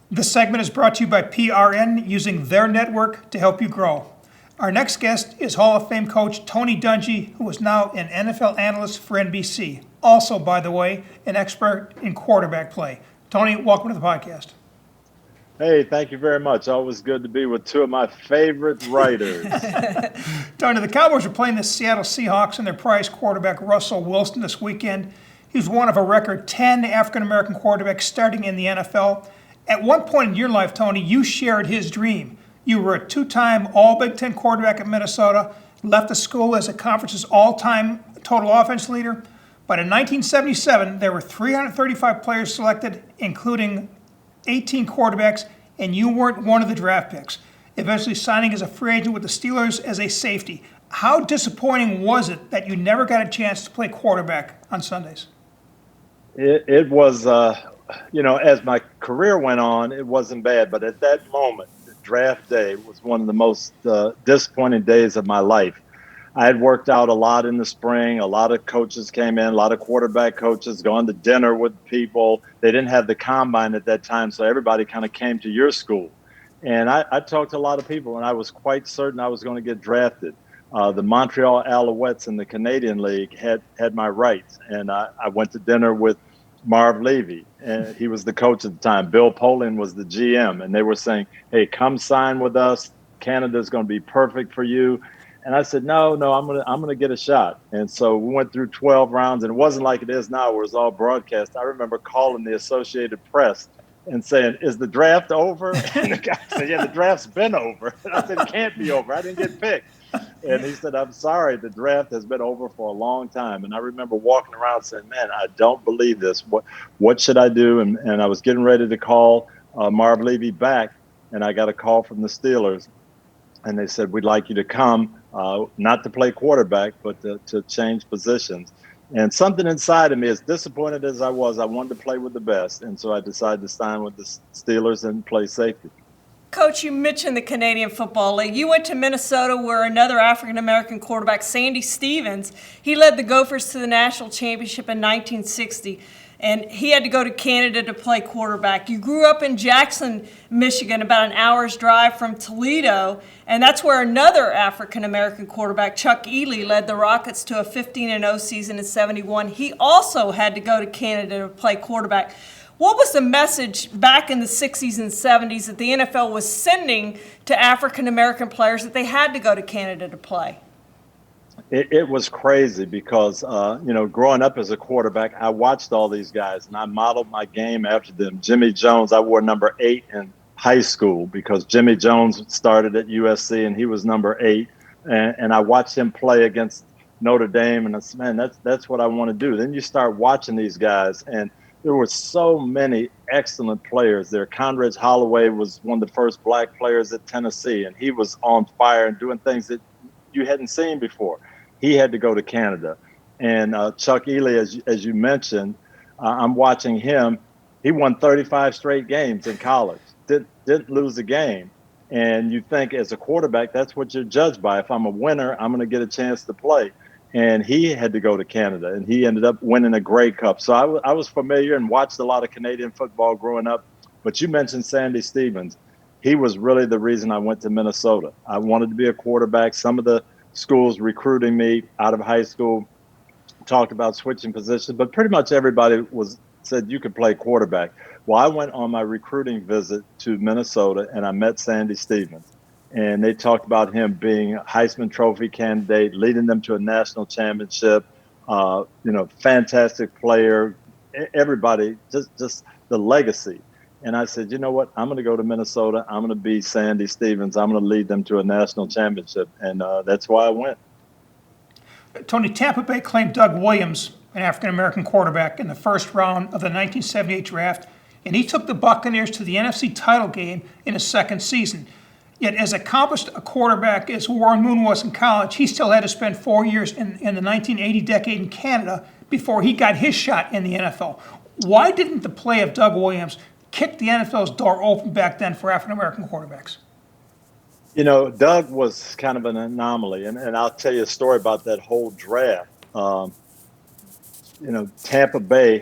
This segment is brought to you by PRN, using their network to help you grow. Our next guest is Hall of Fame coach Tony Dungy, who is now an NFL analyst for NBC. Also, by the way, an expert in quarterback play. Tony, welcome to the podcast. Hey, thank you very much. Always good to be with two of my favorite writers. Tony, the Cowboys are playing the Seattle Seahawks and their prize quarterback Russell Wilson this weekend. He's one of a record 10 African-American quarterbacks starting in the NFL. At one point in your life, Tony, you shared his dream. You were a two-time All-Big Ten quarterback at Minnesota, left the school as the conference's all-time total offense leader. But in 1977, there were 335 players selected, including 18 quarterbacks, and you weren't one of the draft picks, eventually signing as a free agent with the Steelers as a safety. How disappointing was it that you never got a chance to play quarterback on Sundays? It was, as my career went on, it wasn't bad. But at that moment, draft day was one of the most disappointing days of my life. I had worked out a lot in the spring. A lot of coaches came in, a lot of quarterback coaches, gone to dinner with people. They didn't have the combine at that time, so everybody kind of came to your school. And I talked to a lot of people, and I was quite certain I was going to get drafted. The Montreal Alouettes in the Canadian League had my rights, and I went to dinner with Marv Levy, and he was the coach at the time. Bill Polin was the GM, and they were saying, hey, come sign with us. Canada's going to be perfect for you. And I said, no, I'm gonna get a shot. And so we went through 12 rounds, and it wasn't like it is now where it's all broadcast. I remember calling the Associated Press and saying, is the draft over? And the guy said, yeah, the draft's been over. And I said, it can't be over. I didn't get picked. And he said, I'm sorry, the draft has been over for a long time. And I remember walking around saying, man, I don't believe this. What should I do? And I was getting ready to call Marv Levy back, and I got a call from the Steelers. And they said, we'd like you to come, not to play quarterback, but to change positions. And something inside of me, as disappointed as I wanted to play with the best. And so I decided to sign with the Steelers and play safety. Coach, you mentioned the Canadian Football League. You went to Minnesota where another African-American quarterback, Sandy Stevens, he led the Gophers to the national championship in 1960. And he had to go to Canada to play quarterback. You grew up in Jackson, Michigan, about an hour's drive from Toledo, and that's where another African-American quarterback, Chuck Ely, led the Rockets to a 15-0 season in '71. He also had to go to Canada to play quarterback. What was the message back in the 60s and 70s that the NFL was sending to African-American players that they had to go to Canada to play? It was crazy because, growing up as a quarterback, I watched all these guys and I modeled my game after them. Jimmy Jones, I wore number 8 in high school because Jimmy Jones started at USC and he was number 8. And I watched him play against Notre Dame, and I said, man, that's what I want to do. Then you start watching these guys, and there were so many excellent players there. Conrad Holloway was one of the first black players at Tennessee, and he was on fire and doing things that you hadn't seen before. He had to go to Canada. And Chuck Ely, as you mentioned, I'm watching him. He won 35 straight games in college, didn't lose a game. And you think as a quarterback, that's what you're judged by. If I'm a winner, I'm going to get a chance to play. And he had to go to Canada, and he ended up winning a Grey Cup. So I was familiar and watched a lot of Canadian football growing up. But you mentioned Sandy Stevens. He was really the reason I went to Minnesota. I wanted to be a quarterback. Some of the schools recruiting me out of high school talked about switching positions, but pretty much everybody said you could play quarterback. Well, I went on my recruiting visit to Minnesota, and I met Sandy Stevens. And they talked about him being a Heisman Trophy candidate, leading them to a national championship, fantastic player, everybody, just the legacy. And I said, you know what? I'm going to go to Minnesota. I'm going to be Sandy Stevens. I'm going to lead them to a national championship. And that's why I went. Tony, Tampa Bay claimed Doug Williams, an African-American quarterback, in the first round of the 1978 draft, and he took the Buccaneers to the NFC title game in his second season. Yet as accomplished a quarterback as Warren Moon was in college, he still had to spend 4 years in the 1980 decade in Canada before he got his shot in the NFL. Why didn't the play of Doug Williams kick the NFL's door open back then for African-American quarterbacks? Doug was kind of an anomaly, and I'll tell you a story about that whole draft. Tampa Bay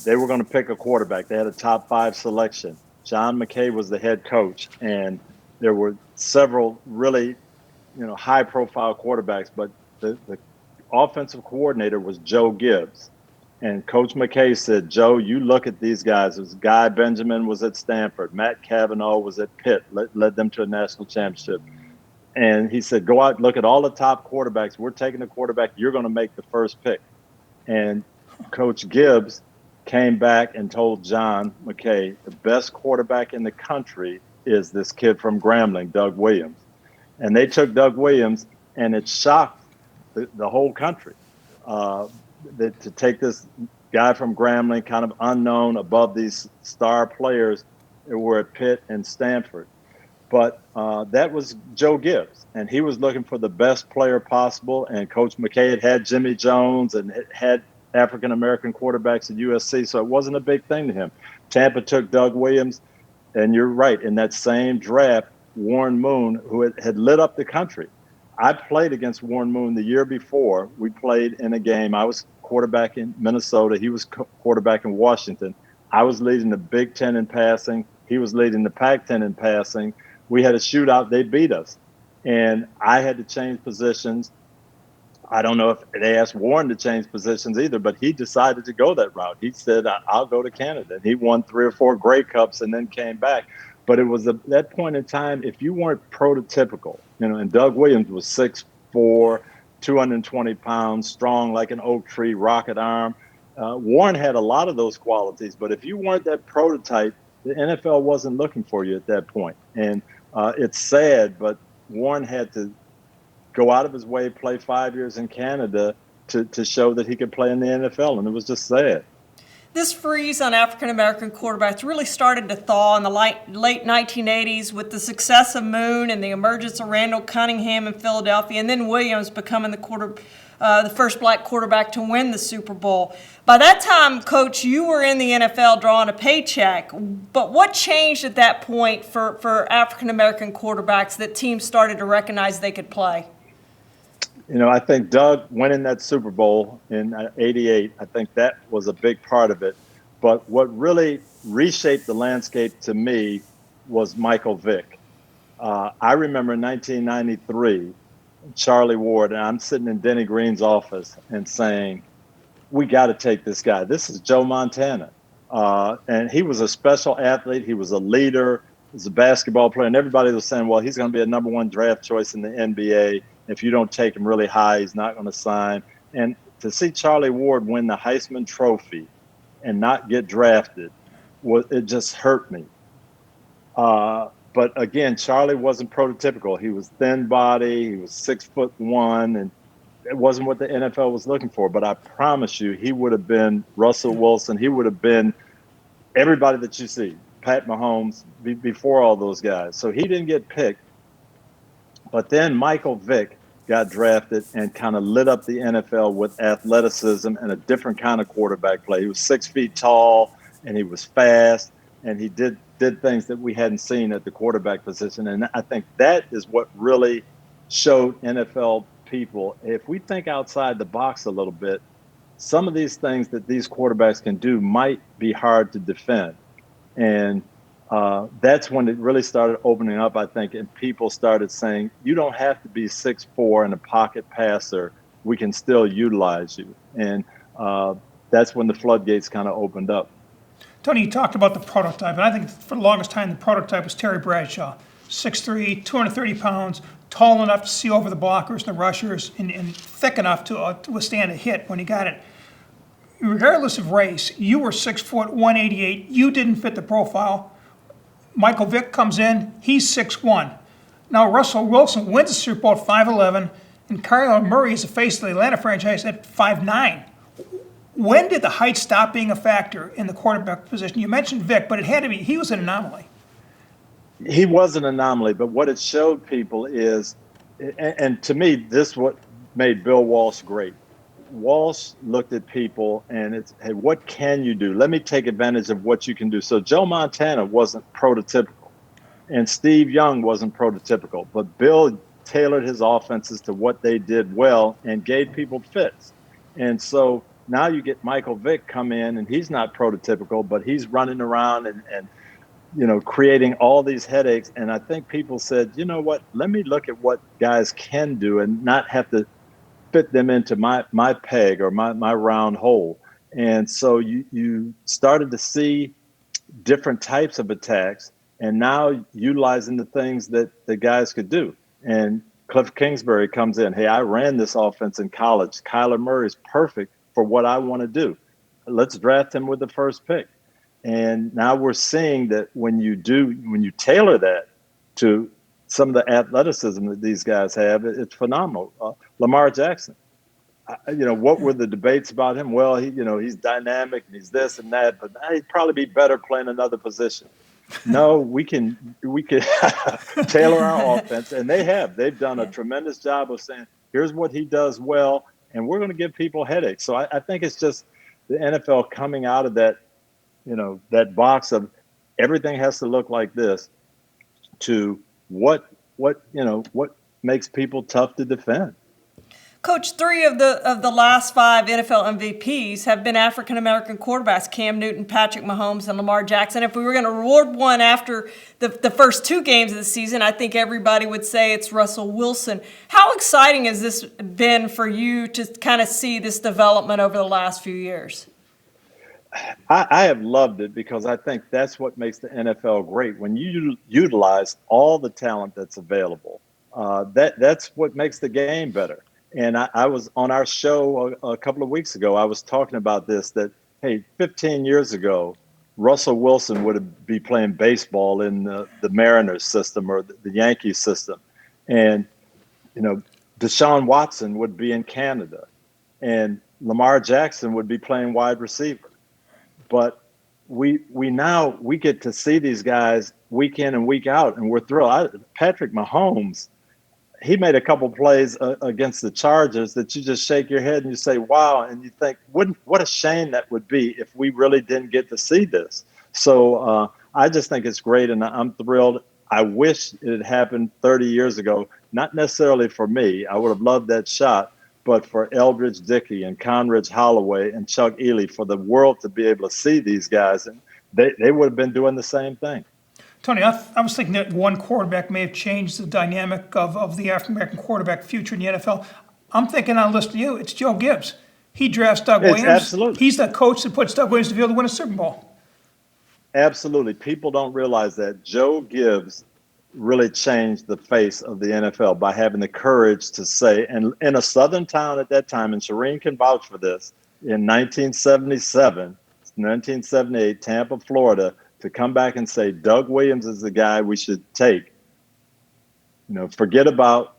they were going to pick a quarterback. They had a top 5 selection. John McKay was the head coach, and there were several really, high-profile quarterbacks, but the offensive coordinator was Joe Gibbs. And Coach McKay said, Joe, you look at these guys. It was Guy Benjamin was at Stanford. Matt Cavanaugh was at Pitt, led them to a national championship. And he said, go out and look at all the top quarterbacks. We're taking the quarterback. You're going to make the first pick. And Coach Gibbs came back and told John McKay, the best quarterback in the country is this kid from Grambling, Doug Williams. And they took Doug Williams, and it shocked the whole country to take this guy from Grambling, kind of unknown, above these star players that were at Pitt and Stanford. But that was Joe Gibbs, and he was looking for the best player possible. And Coach McKay had Jimmy Jones and had African-American quarterbacks at USC, so it wasn't a big thing to him. Tampa took Doug Williams, and you're right, in that same draft, Warren Moon, who had lit up the country. I played against Warren Moon the year before. We played in a game. I was quarterback in Minnesota. He was quarterback in Washington. I was leading the Big Ten in passing. He was leading the Pac-10 in passing. We had a shootout. They beat us. And I had to change positions. I don't know if they asked Warren to change positions either, but he decided to go that route. He said, I'll go to Canada. And he won 3 or 4 Grey Cups and then came back. But it was at that point in time, if you weren't prototypical, and Doug Williams was 6'4", 220 pounds, strong like an oak tree, rocket arm. Warren had a lot of those qualities, but if you weren't that prototype, the NFL wasn't looking for you at that point. And it's sad, but Warren had to go out of his way, play 5 years in Canada to show that he could play in the NFL, and it was just sad. This freeze on African-American quarterbacks really started to thaw in the late 1980s with the success of Moon and the emergence of Randall Cunningham in Philadelphia, and then Williams becoming the first black quarterback to win the Super Bowl. By that time, Coach, you were in the NFL drawing a paycheck, but what changed at that point for African-American quarterbacks that teams started to recognize they could play? I think Doug winning that Super Bowl in '88, I think that was a big part of it. But what really reshaped the landscape to me was Michael Vick. I remember in 1993, Charlie Ward, and I'm sitting in Denny Green's office and saying, we got to take this guy. This is Joe Montana. And he was a special athlete. He was a leader. He was a basketball player. And everybody was saying, well, he's going to be a number 1 draft choice in the NBA. If you don't take him really high, he's not going to sign. And to see Charlie Ward win the Heisman Trophy and not get drafted, it just hurt me. But again, Charlie wasn't prototypical. He was thin body. He was 6'1", and it wasn't what the NFL was looking for. But I promise you, he would have been Russell Wilson. He would have been everybody that you see, Pat Mahomes, before all those guys. So he didn't get picked. But then Michael Vick got drafted and kind of lit up the NFL with athleticism and a different kind of quarterback play. He was 6 feet tall, and he was fast, and he did things that we hadn't seen at the quarterback position. And I think that is what really showed NFL people, if we think outside the box a little bit, some of these things that these quarterbacks can do might be hard to defend. And that's when it really started opening up, I think, and people started saying, you don't have to be 6'4" and a pocket passer. We can still utilize you. And that's when the floodgates kind of opened up. Tony, you talked about the prototype, and I think for the longest time the prototype was Terry Bradshaw. 6'3", 230 pounds, tall enough to see over the blockers and the rushers, and thick enough to withstand a hit when he got it. Regardless of race, you were 6 foot, 188. You didn't fit the profile. Michael Vick comes in, he's 6'1". Now Russell Wilson wins the Super Bowl at 5'11", and Kyler Murray is the face of the Atlanta franchise at 5'9". When did the height stop being a factor in the quarterback position? You mentioned Vick, but it had to be, he was an anomaly. He was an anomaly, but what it showed people is, and to me, this is what made Bill Walsh great. Walsh looked at people and it's, hey, what can you do? Let me take advantage of what you can do. So Joe Montana wasn't prototypical and Steve Young wasn't prototypical, but Bill tailored his offenses to what they did well and gave people fits. And so now you get Michael Vick come in and he's not prototypical, but he's running around and creating all these headaches. And I think people said, you know what, let me look at what guys can do and not have to fit them into my peg or my round hole. And so you started to see different types of attacks, and now utilizing the things that the guys could do. And Cliff Kingsbury comes in. Hey, I ran this offense in college. Kyler Murray is perfect for what I want to do. Let's draft him with the first pick. And now we're seeing that when you tailor that to some of the athleticism that these guys have, it's phenomenal. Lamar Jackson, what were the debates about him? Well, he's dynamic and he's this and that, but he'd probably be better playing another position. No, we can tailor our offense, and they've done a tremendous job of saying, here's what he does well, and we're going to give people headaches. So I think it's just the NFL coming out of that, that box of everything has to look like this to what makes people tough to defend. Coach, 3 of the last 5 NFL MVPs have been African-American quarterbacks, Cam Newton, Patrick Mahomes, and Lamar Jackson. If we were going to reward one after the first 2 games of the season, I think everybody would say it's Russell Wilson. How exciting has this been for you to kind of see this development over the last few years? I have loved it because I think that's what makes the NFL great. When you utilize all the talent that's available, that's what makes the game better. And I was on our show a couple of weeks ago. I was talking about this, that, hey, 15 years ago, Russell Wilson would be playing baseball in the Mariners system or the Yankees system. And, Deshaun Watson would be in Canada. And Lamar Jackson would be playing wide receiver. But we get to see these guys week in and week out, and we're thrilled. Patrick Mahomes, he made a couple plays against the Chargers that you just shake your head and you say, wow. And you think, what a shame that would be if we really didn't get to see this. So I just think it's great, and I'm thrilled. I wish it had happened 30 years ago, not necessarily for me. I would have loved that shot, but for Eldridge Dickey and Conridge Holloway and Chuck Ely, for the world to be able to see these guys, and they would have been doing the same thing. Tony, I was thinking that one quarterback may have changed the dynamic of the African-American quarterback future in the NFL. I'm thinking on a list of you, it's Joe Gibbs. He drafts Doug Williams. Absolutely. He's the coach that puts Doug Williams to the field to win a Super Bowl. Absolutely. People don't realize that Joe Gibbs really changed the face of the NFL by having the courage to say, and in a southern town at that time, and Charean can vouch for this, in 1977, 1978, Tampa, Florida, to come back and say Doug Williams is the guy we should take. Forget about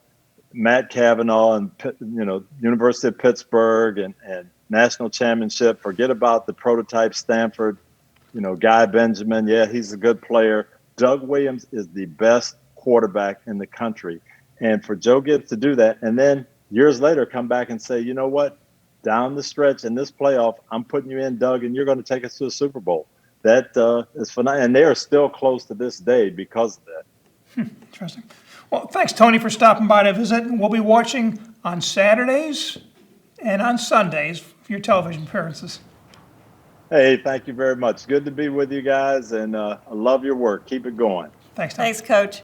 Matt Cavanaugh and University of Pittsburgh and national championship. Forget about the prototype Stanford, Guy Benjamin. Yeah, he's a good player. Doug Williams is the best quarterback in the country. And for Joe Gibbs to do that, and then years later come back and say, you know what, down the stretch in this playoff, I'm putting you in, Doug, and you're going to take us to a Super Bowl. That is phenomenal, and they are still close to this day because of that. Interesting. Well, thanks, Tony, for stopping by to visit. We'll be watching on Saturdays and on Sundays for your television appearances. Hey, thank you very much. Good to be with you guys, and I love your work. Keep it going. Thanks, Tony. Thanks, Coach.